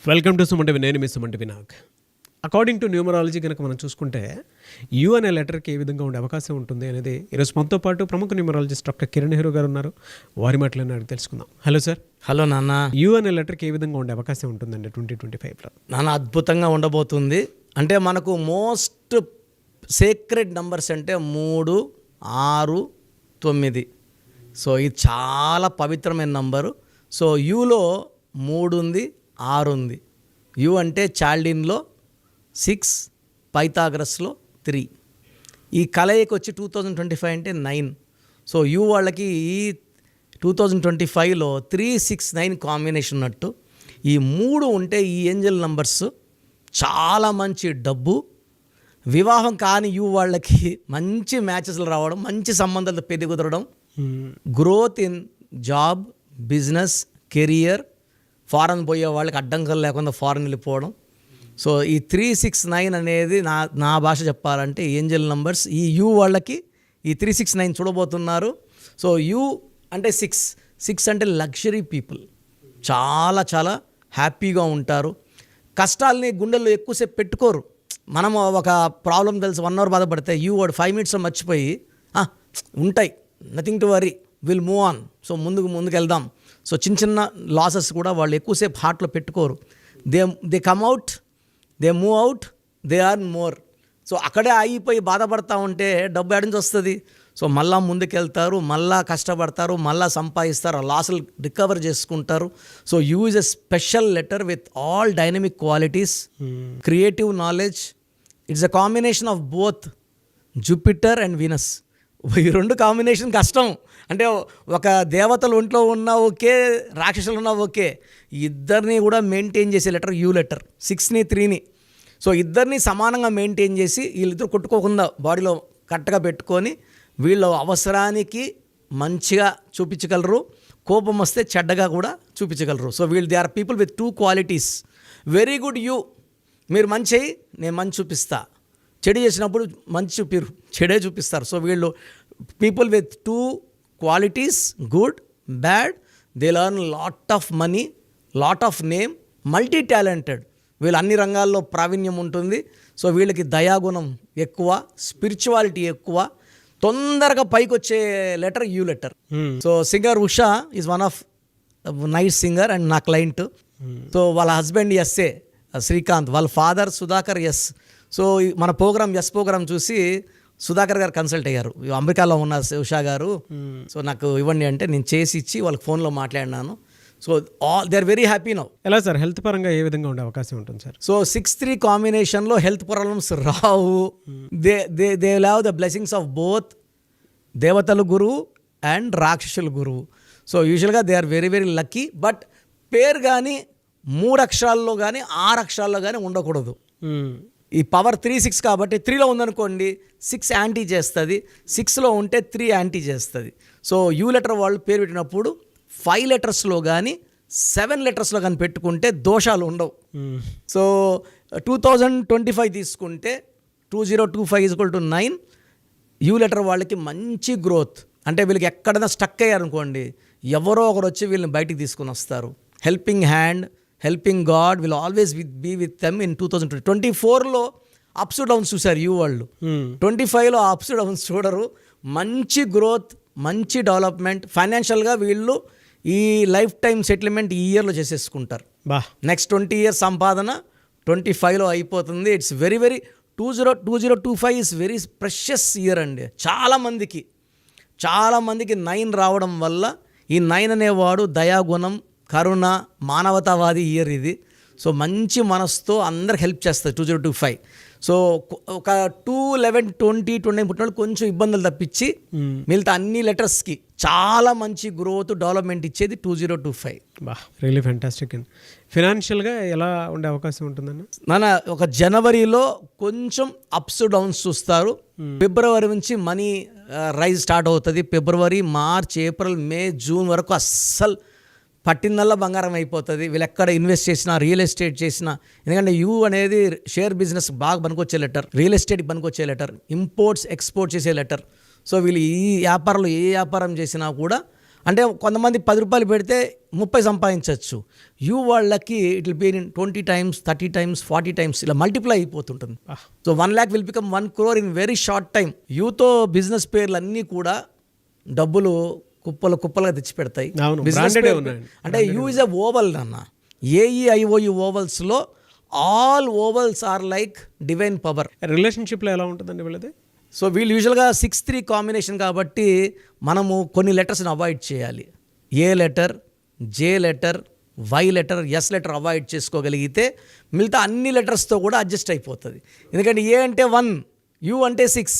Welcome to సుమంటివి. నేను మీ Sumanti Vinayak. According to numerology కనుక మనం చూసుకుంటే యు అనే లెటర్కి ఏ విధంగా ఉండే అవకాశం ఉంటుంది అనేది ఈరోజు మనతో పాటు ప్రముఖ న్యూమరాలజిస్ట్ డాక్టర్ కిరణ్ నెహ్రూ గారు ఉన్నారు. వారి మాటలను అడిగి తెలుసుకుందాం. Hello sir. హలో నాన్న. యు అనే లెటర్కి ఏ విధంగా ఉండే అవకాశం ఉంటుందండి 2025లో? నాన్న అద్భుతంగా ఉండబోతుంది. అంటే మనకు మోస్ట్ సేక్రెడ్ నంబర్స్ అంటే 3, 6, 9. సో ఇది చాలా పవిత్రమైన నంబరు. సో యూలో 3 ఉంది, 6 ఉంది. యు అంటే చాల్డిన్లో 6, పైథాగరస్లో 3. ఈ కలయిక వచ్చి 2025 అంటే 9. సో యు వాళ్ళకి ఈ 2025లో 3, 6, 9 కాంబినేషన్ ఉన్నట్టు ఈ 3 ఉంటే ఈ ఏంజల్ నంబర్స్ చాలా మంచి డబ్బు, వివాహం కాని యు వాళ్ళకి మంచి మ్యాచెస్లు రావడం, మంచి సంబంధాలు పెళ్లి కుదరడం, growth in job, business, career, foreign పోయే వాళ్ళకి అడ్డంకలు లేకుండా ఫారెన్ వెళ్ళిపోవడం. సో ఈ 3, 6, 9 అనేది నా భాష చెప్పాలంటే ఏంజల్ నంబర్స్. ఈ యు వాళ్ళకి ఈ 3, 6, 9 చూడబోతున్నారు. సో యు అంటే 6 అంటే లగ్జరీ పీపుల్, చాలా చాలా హ్యాపీగా ఉంటారు. కష్టాలని గుండెల్లో ఎక్కువసేపు పెట్టుకోరు. మనం ఒక ప్రాబ్లం తెలిసి 1 అవర్ బాధపడితే యు వాడు 5 మినిట్స్లో మర్చిపోయి ఉంటాయి, nothing to worry, will move on. So ముందుకు వెళ్దాం. సో చిన్న లాసెస్ కూడా వాళ్ళు ఎక్కువసేపు హార్ట్లో పెట్టుకోరు. They come out, they move out, they are more. So అక్కడే ఆగిపోయి బాధపడతా ఉంటే డబ్బు ఎడ నుంచి వస్తుంది? సో మళ్ళా ముందుకెళ్తారు, మళ్ళా కష్టపడతారు, మళ్ళా సంపాదిస్తారు, లాసులు రికవర్ చేసుకుంటారు. So use a special letter with all dynamic qualities, creative knowledge. It's a combination of both Jupiter and Venus. ఈ 2 కాంబినేషన్ కష్టం. అంటే ఒక దేవతలు ఒంట్లో ఉన్నా ఓకే, రాక్షసులు ఉన్నా ఓకే, ఇద్దరిని కూడా మెయింటైన్ చేసే లెటర్ యూ లెటర్. 6ని 3ని. సో ఇద్దరిని సమానంగా మెయింటైన్ చేసి వీళ్ళిద్దరు కొట్టుకోకుండా బాడీలో కరెక్ట్గా పెట్టుకొని వీళ్ళ అవసరానికి మంచిగా చూపించగలరు, కోపం వస్తే చెడ్డగా కూడా చూపించగలరు. సో వీళ్ళు they are people with 2 qualities. Very good you, మీరు మంచి, నేను మంచి చూపిస్తా. చెడు చేసినప్పుడు మంచి చూపిరు, చెడే చూపిస్తారు. సో వీళ్ళు people with 2 qualities, good, bad. They learn lot of money, lot of name, multi talented. వీళ్ళు అన్ని రంగాల్లో ప్రావీణ్యం ఉంటుంది. సో వీళ్ళకి దయాగుణం ఎక్కువ, స్పిరిచువాలిటీ ఎక్కువ, తొందరగా పైకి వచ్చే letter U letter. So singer Usha is one of nice singer and నా క్లయింట్. సో వాళ్ళ హస్బెండ్ ఎస్ఏ శ్రీకాంత్, వాళ్ళ ఫాదర్ సుధాకర్ ఎస్. సో మన ప్రోగ్రామ్ చూసి సుధాకర్ గారు కన్సల్ట్ అయ్యారు. అమెరికాలో ఉన్న ఉషా గారు, సో నాకు ఇవ్వండి అంటే నేను చేసి ఇచ్చి వాళ్ళకి ఫోన్లో మాట్లాడినాను. So they are very happy now. ఎలా సార్, హెల్త్ పరంగా ఏ విధంగా ఉండే అవకాశం ఉంటుంది సార్? సో 6, 3 కాంబినేషన్లో హెల్త్ ప్రాబ్లమ్స్ రావు. They have the blessings of both దేవతల గురువు అండ్ రాక్షసుల గురువు. సో యూజువల్గా they are very very lucky. But పేరు కానీ 3 అక్షరాల్లో కానీ 6 అక్షరాల్లో కానీ ఉండకూడదు. ఈ పవర్ 3, 6 కాబట్టి 3లో ఉందనుకోండి 6 యాంటీ చేస్తుంది, 6లో ఉంటే 3 యాంటీ చేస్తుంది. సో యూ లెటర్ వాళ్ళు పేరు పెట్టినప్పుడు 5 లెటర్స్లో కానీ 7 లెటర్స్లో కానీ పెట్టుకుంటే దోషాలు ఉండవు. సో 2025 తీసుకుంటే 2025 = 9. యూ లెటర్ వాళ్ళకి మంచి గ్రోత్. అంటే వీళ్ళకి ఎక్కడైనా స్టక్ అయ్యారనుకోండి, ఎవరో ఒకరు వచ్చి వీళ్ళని బయటికి తీసుకుని వస్తారు. Helping hand, helping god will always be with them in 2024లో అప్స్ డౌన్స్ చూశారు యూ వాళ్ళు. 25లో అప్స్ డౌన్స్ చూడరు. మంచి గ్రోత్, మంచి డెవలప్మెంట్, ఫైనాన్షియల్గా వీళ్ళు ఈ లైఫ్ టైం సెటిల్మెంట్ ఈ ఇయర్లో చేసేసుకుంటారు. నెక్స్ట్ 20 ఇయర్స్ సంపాదన 25లో అయిపోతుంది. It's very very 2025 is very precious year అండి. చాలామందికి 9 రావడం వల్ల, ఈ 9 అనేవాడు దయాగుణం, కరుణ, మానవతావాది ఇయర్ ఇది. సో మంచి మనసుతో అందరికి హెల్ప్ చేస్తుంది 2025. సో ఒక 2, 11, 20, 29 పుట్టిన కొంచెం ఇబ్బందులు తప్పించి మిగతా అన్ని లెటర్స్కి చాలా మంచి గ్రోత్, డెవలప్మెంట్ ఇచ్చేది 2025. Really fantastic. అండ్ ఫినాన్షియల్గా ఎలా ఉండే అవకాశం ఉంటుందన్న? నాన్న ఒక జనవరిలో కొంచెం అప్స్ డౌన్స్ చూస్తారు. ఫిబ్రవరి నుంచి మనీ రైజ్ స్టార్ట్ అవుతుంది. ఫిబ్రవరి, మార్చ్, ఏప్రిల్, మే, జూన్ వరకు అస్సలు పట్టిందల్లా బంగారం అయిపోతుంది. వీళ్ళు ఎక్కడ ఇన్వెస్ట్ చేసినా, రియల్ ఎస్టేట్ చేసినా, ఎందుకంటే యూ అనేది షేర్ బిజినెస్ బాగా పనికొచ్చే లెటర్, రియల్ ఎస్టేట్కి పనికొచ్చే లెటర్, ఇంపోర్ట్స్ ఎక్స్పోర్ట్ చేసే లెటర్. సో వీళ్ళు ఈ వ్యాపారంలో ఏ వ్యాపారం చేసినా కూడా అంటే కొంతమంది 10 రూపాయలు పెడితే 30 సంపాదించవచ్చు. యూ వాళ్ళకి it will be in 20 times, 30 times, 40 times ఇలా మల్టిప్లై అయిపోతుంటుంది. So 1 lakh will become 1 crore in very short time. యూతో బిజినెస్ పేర్లు అన్నీ కూడా డబ్బులు కుప్పలుగా తెచ్చి పెడతాయి. బిజినెస్ అంటే యూ ఇస్ ఎ ఓవల్ అన్న. AEIOU ఓవల్స్లో all vowels are like divine power. రిలేషన్షిప్లో ఎలా ఉంటుందండి వీళ్ళది? సో వీళ్ళు యూజువల్గా 6-3 కాంబినేషన్ కాబట్టి మనము కొన్ని లెటర్స్ని అవాయిడ్ చేయాలి. A letter, J letter, Y letter, S letter avoid చేసుకోగలిగితే మిగతా అన్ని లెటర్స్తో కూడా అడ్జస్ట్ అయిపోతుంది. ఎందుకంటే ఏ అంటే 1, యూ అంటే 6,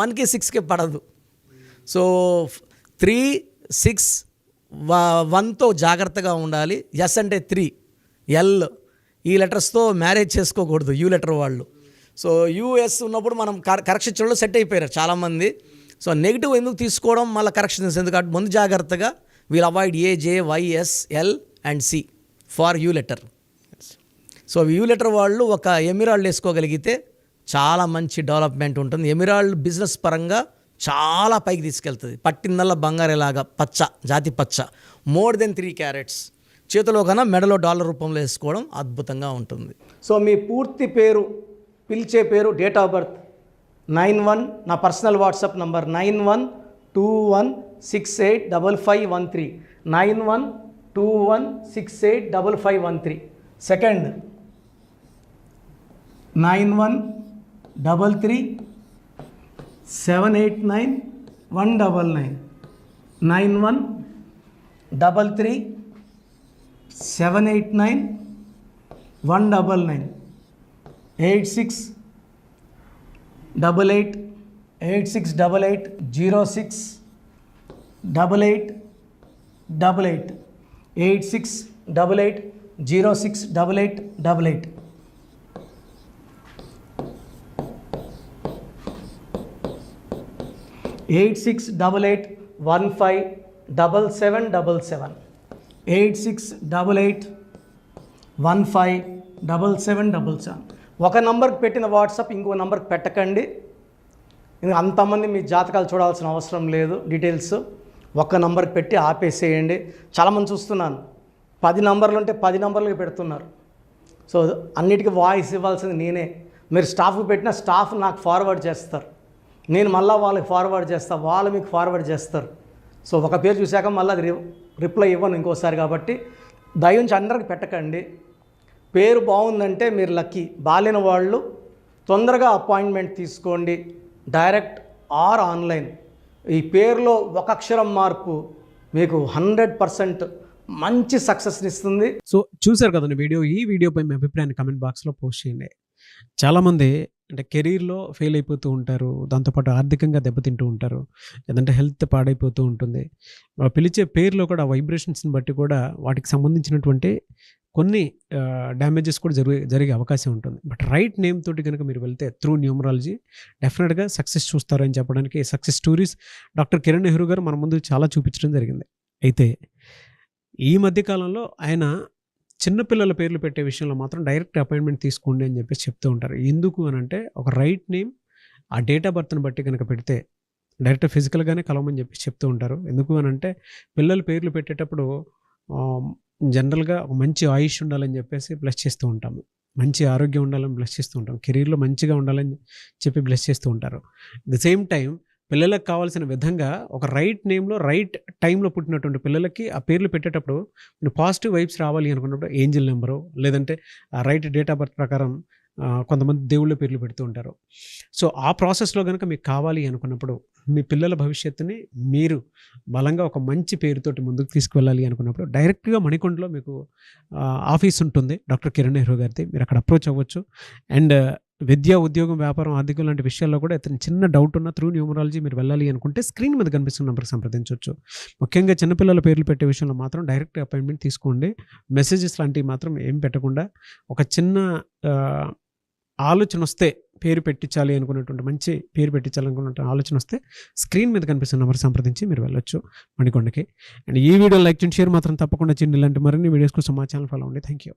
1కి 6కి పడదు. సో 3, 6, 1తో జాగ్రత్తగా ఉండాలి. ఎస్ అంటే 3, ఎల్ ఈ లెటర్స్తో మ్యారేజ్ చేసుకోకూడదు యూ లెటర్ వాళ్ళు. సో యూఎస్ ఉన్నప్పుడు మనం కరెక్షన్ చేయడంలో సెట్ అయిపోయారు చాలామంది. సో నెగిటివ్ ఎందుకు తీసుకోవడం, మళ్ళీ కరెక్షన్స్ ఎందుకంటే ముందు జాగ్రత్తగా we'll avoid A, J, Y, S, L and C for U letter. So U letter వాళ్ళు ఒక ఎమిరాల్డ్ వేసుకోగలిగితే చాలా మంచి డెవలప్మెంట్ ఉంటుంది. ఎమిరాల్డ్ బిజినెస్ పరంగా చాలా పైకి తీసుకెళ్తుంది. పట్టిందల్లా బంగారేలాగా పచ్చ, జాతి పచ్చ, మోర్ దెన్ 3 carats. చేతిలో కన్నా మెడలో డాలర్ రూపంలో వేసుకోవడం అద్భుతంగా ఉంటుంది. సో మీ పూర్తి పేరు, పిలిచే పేరు, డేట్ ఆఫ్ బర్త్ 91, నా personal WhatsApp number 9121685513, 9121685513. Second 9133789199, 9133789199, 868886880688, 8688068888. Eight 8688157777, 8688157777. ఒక నంబర్కి పెట్టిన వాట్సాప్ ఇంకో నంబర్కి పెట్టకండి. అంతమంది మీ జాతకాలు చూడాల్సిన అవసరం లేదు. డీటెయిల్స్ ఒక్క నంబర్కి పెట్టి ఆపేసేయండి. చాలామంది చూస్తున్నాను 10 నంబర్లు ఉంటే 10 నంబర్లకి పెడుతున్నారు. సో అన్నిటికీ వాయిస్ ఇవ్వాల్సింది నేనే. మీరు స్టాఫ్కి పెట్టిన స్టాఫ్ నాకు ఫార్వర్డ్ చేస్తారు, నేను మళ్ళీ వాళ్ళకి ఫార్వర్డ్ చేస్తాను, వాళ్ళు మీకు ఫార్వర్డ్ చేస్తారు. సో ఒక పేరు చూశాక మళ్ళీ అది రిప్లై ఇవ్వను ఇంకోసారి. కాబట్టి దయించి అందరికి పెట్టకండి. పేరు బాగుందంటే మీరు లక్కీ. బాలేని వాళ్ళు తొందరగా అపాయింట్మెంట్ తీసుకోండి, డైరెక్ట్ ఆర్ ఆన్లైన్. ఈ పేరులో ఒక అక్షరం మార్పు మీకు 100% మంచి సక్సెస్ని ఇస్తుంది. సో చూశారు కదండి వీడియో. ఈ వీడియోపై మీ అభిప్రాయాన్ని కమెంట్ బాక్స్లో పోస్ట్ చేయండి. చాలామంది అంటే కెరీర్లో ఫెయిల్ అయిపోతూ ఉంటారు, దాంతోపాటు ఆర్థికంగా దెబ్బతింటూ ఉంటారు, లేదంటే హెల్త్ పాడైపోతూ ఉంటుంది. పిలిచే పేరులో కూడా వైబ్రేషన్స్ని బట్టి కూడా వాటికి సంబంధించినటువంటి కొన్ని డ్యామేజెస్ కూడా జరిగే అవకాశం ఉంటుంది. బట్ రైట్ నేమ్ తోటి కనుక మీరు వెళ్తే త్రూ న్యూమరాలజీ డెఫినెట్గా సక్సెస్ చూస్తారని చెప్పడానికి success stories doctor Kiran Nehru గారు మన ముందు చాలా చూపించడం జరిగింది. అయితే ఈ మధ్యకాలంలో ఆయన చిన్నపిల్లల పేర్లు పెట్టే విషయంలో మాత్రం డైరెక్ట్ అపాయింట్మెంట్ తీసుకోండి అని చెప్పేసి చెప్తూ ఉంటారు. ఎందుకు అని అంటే ఒక రైట్ నేమ్ ఆ డేట్ ఆఫ్ బర్త్ని బట్టి కనుక పెడితే డైరెక్ట్ ఫిజికల్గానే కలవమని చెప్పేసి చెప్తూ ఉంటారు. ఎందుకు అని అంటే పిల్లల పేర్లు పెట్టేటప్పుడు జనరల్గా మంచి ఆయుష్ ఉండాలని చెప్పేసి బ్లెస్ చేస్తూ ఉంటాము, మంచి ఆరోగ్యం ఉండాలని బ్లెస్ చేస్తూ ఉంటాం, కెరీర్లో మంచిగా ఉండాలని చెప్పి బ్లెస్ చేస్తూ ఉంటారు. ద సేమ్ టైం పిల్లలకు కావాల్సిన విధంగా ఒక రైట్ నేమ్లో రైట్ టైంలో పుట్టినటువంటి పిల్లలకి ఆ పేర్లు పెట్టేటప్పుడు పాజిటివ్ వైబ్స్ రావాలి అనుకున్నప్పుడు ఏంజిల్ నెంబరు లేదంటే రైట్ డేట్ ఆఫ్ బర్త్ ప్రకారం కొంతమంది దేవుళ్ళ పేర్లు పెడుతూ ఉంటారు. సో ఆ ప్రాసెస్లో కనుక మీకు కావాలి అనుకున్నప్పుడు మీ పిల్లల భవిష్యత్తుని మీరు బలంగా ఒక మంచి పేరుతోటి ముందుకు తీసుకువెళ్ళాలి అనుకున్నప్పుడు డైరెక్ట్గా మణికొండలో మీకు ఆఫీస్ ఉంటుంది డాక్టర్ కిరణ్ నెహ్రూ గారిది. మీరు అక్కడ అప్రోచ్ అవ్వచ్చు. అండ్ విద్య, ఉద్యోగం, వ్యాపారం, ఆర్థికం లాంటి విషయాల్లో కూడా ఇతను చిన్న డౌట్ ఉన్న త్రూ న్యూమరాలజీ మీరు వెళ్ళాలి అనుకుంటే స్క్రీన్ మీద కనిపిస్తున్న నెంబర్కి సంప్రదించవచ్చు. ముఖ్యంగా చిన్నపిల్లల పేర్లు పెట్టే విషయంలో మాత్రం డైరెక్ట్ అపాయింట్మెంట్ తీసుకోండి. మెసేజెస్ లాంటివి మాత్రం ఏం పెట్టకుండా ఒక చిన్న ఆలోచన వస్తే పేరు పెట్టించాలి అనుకున్నటువంటి మంచి పేరు పెట్టించాలనుకున్న ఆలోచన వస్తే స్క్రీన్ మీద కనిపిస్తున్న నెంబర్ సంప్రదించి మీరు వెళ్ళొచ్చు మణికొండకి. అండ్ ఈ వీడియో లైక్ చేయండి, షేర్ మాత్రం తప్పకుండా చేయండి. ఇలాంటి మరిన్ని వీడియోస్ కోసం మా ఛానల్ ఫాలో అవ్వండి. Thank you.